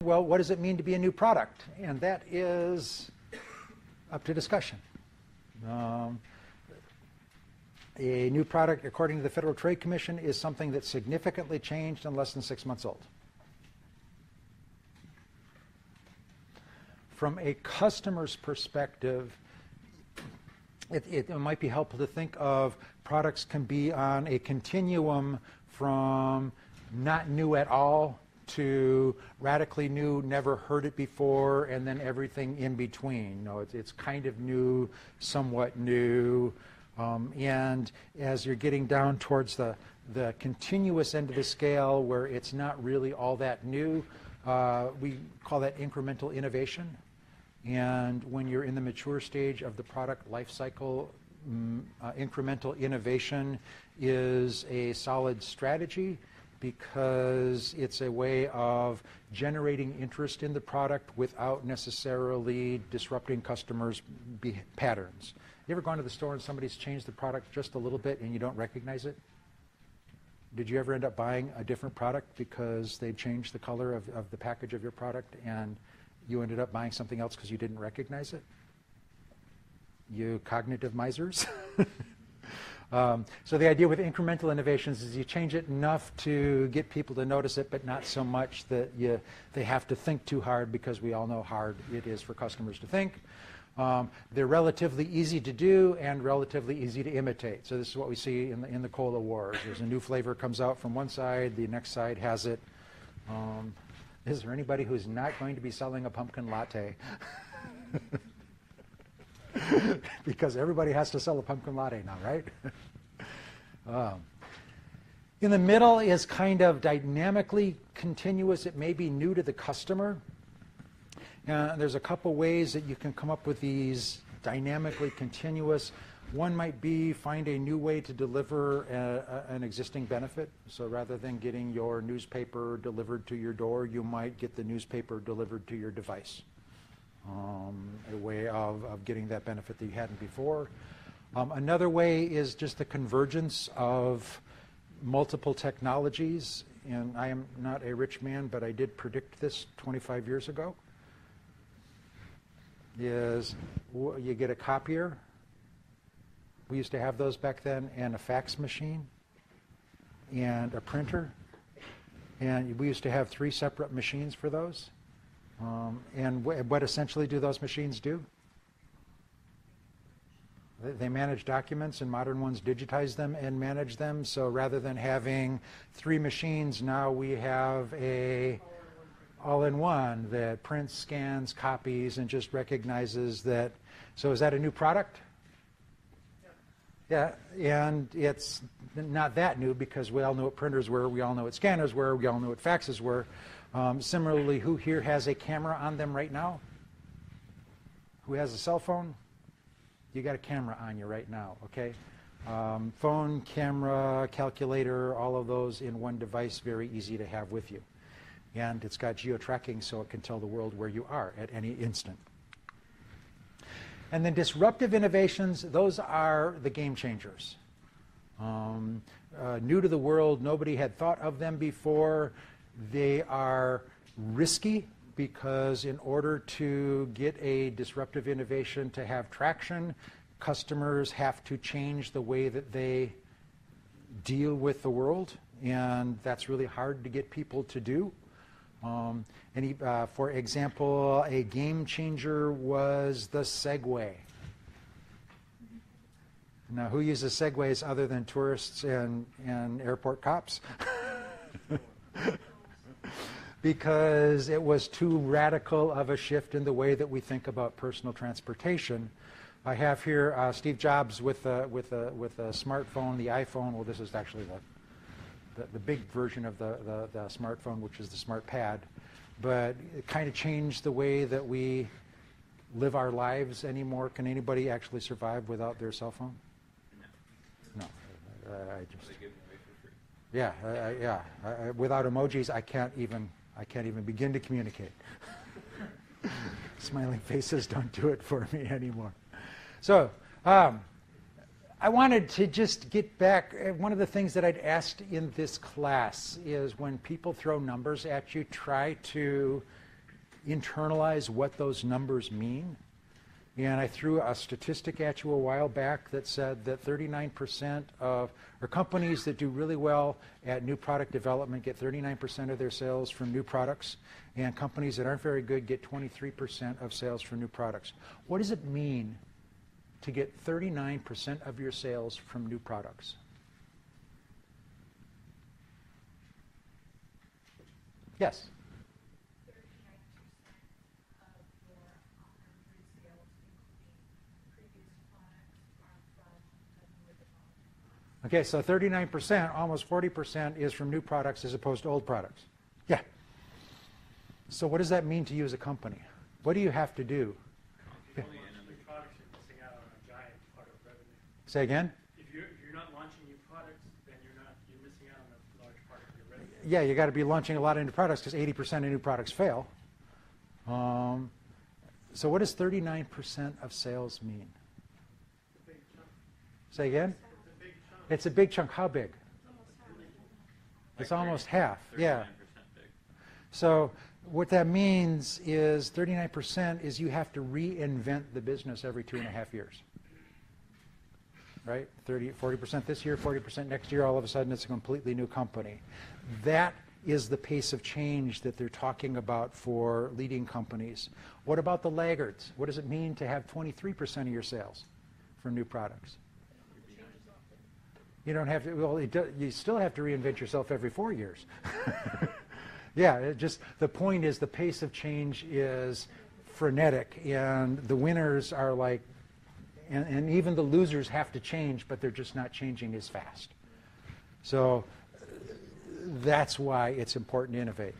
well, what does it mean to be a new product? And that is up to discussion. A new product, according to the Federal Trade Commission, is something that's significantly changed and less than 6 months old. From a customer's perspective, it might be helpful to think of products can be on a continuum from not new at all to radically new, never heard it before, and then everything in between. No, it's kind of new, somewhat new, and as you're getting down towards the continuous end of the scale where it's not really all that new, we call that incremental innovation. And when you're in the mature stage of the product life cycle, incremental innovation is a solid strategy, because it's a way of generating interest in the product without necessarily disrupting customers' patterns. You ever gone to the store and somebody's changed the product just a little bit and you don't recognize it? Did you ever end up buying a different product because they changed the color of the package of your product and you ended up buying something else because you didn't recognize it? You cognitive misers? So the idea with incremental innovations is you change it enough to get people to notice it, but not so much that they have to think too hard, because we all know how hard it is for customers to think. They're relatively easy to do and relatively easy to imitate. So this is what we see in the cola wars. There's a new flavor comes out from one side, the next side has it. Is there anybody who's not going to be selling a pumpkin latte? Because everybody has to sell a pumpkin latte now, right? In the middle is kind of dynamically continuous. It may be new to the customer. There's a couple ways that you can come up with these dynamically continuous. One might be find a new way to deliver an existing benefit. So rather than getting your newspaper delivered to your door, you might get the newspaper delivered to your device. A way of getting that benefit that you hadn't before. Another way is just the convergence of multiple technologies. And I am not a rich man, but I did predict this 25 years ago. Is you get a copier. We used to have those back then, and a fax machine, and a printer. And we used to have 3 separate machines for those. And what essentially do those machines do? They manage documents, and modern ones digitize them and manage them. So rather than having 3 machines, now we have a all-in-one that prints, scans, copies, and just recognizes that. So is that a new product? Yeah, and it's not that new, because we all know what printers were, we all know what scanners were, we all know what faxes were. Similarly, who here has a camera on them right now? Who has a cell phone? You got a camera on you right now, okay? Phone, camera, calculator, all of those in one device, very easy to have with you. And it's got geo-tracking, so it can tell the world where you are at any instant. And then disruptive innovations, those are the game changers. New to the world, nobody had thought of them before. They are risky, because in order to get a disruptive innovation to have traction, customers have to change the way that they deal with the world, and that's really hard to get people to do. For example, a game changer was the Segway. Now, who uses Segways other than tourists and airport cops? Because it was too radical of a shift in the way that we think about personal transportation. I have here Steve Jobs with a smartphone, the iPhone. Well, this is actually the big version of the smartphone, which is the smart pad. But it kind of changed the way that we live our lives anymore. Can anybody actually survive without their cell phone? No. I just. Yeah, without emojis, I can't even begin to communicate. Smiling faces don't do it for me anymore. So, I wanted to just get back. One of the things that I'd asked in this class is, when people throw numbers at you, try to internalize what those numbers mean. And I threw a statistic at you a while back that said that 39% of, or companies that do really well at new product development get 39% of their sales from new products, and companies that aren't very good get 23% of sales from new products. What does it mean to get 39% of your sales from new products? Yes? Okay, so 39%, almost 40% is from new products as opposed to old products. Yeah. So what does that mean to you as a company? What do you have to do? If you don't launch new products, you're missing out on a giant part of revenue. Say again? If you're not launching new products, then you're missing out on a large part of your revenue. Yeah, you got to be launching a lot of new products because 80% of new products fail. So what does 39% of sales mean? It's a big chunk. Say again? It's a big chunk. It's a big chunk. How big? It's almost half. Yeah. Big. So what that means is 39% is you have to reinvent the business every 2.5 years. Right? 40% this year, 40% next year, all of a sudden it's a completely new company. That is the pace of change that they're talking about for leading companies. What about the laggards? What does it mean to have 23% of your sales from new products? You don't have to, well, you still have to reinvent yourself every 4 years. Yeah, the point is the pace of change is frenetic, and the winners are like, and even the losers have to change, but they're just not changing as fast. So that's why it's important to innovate.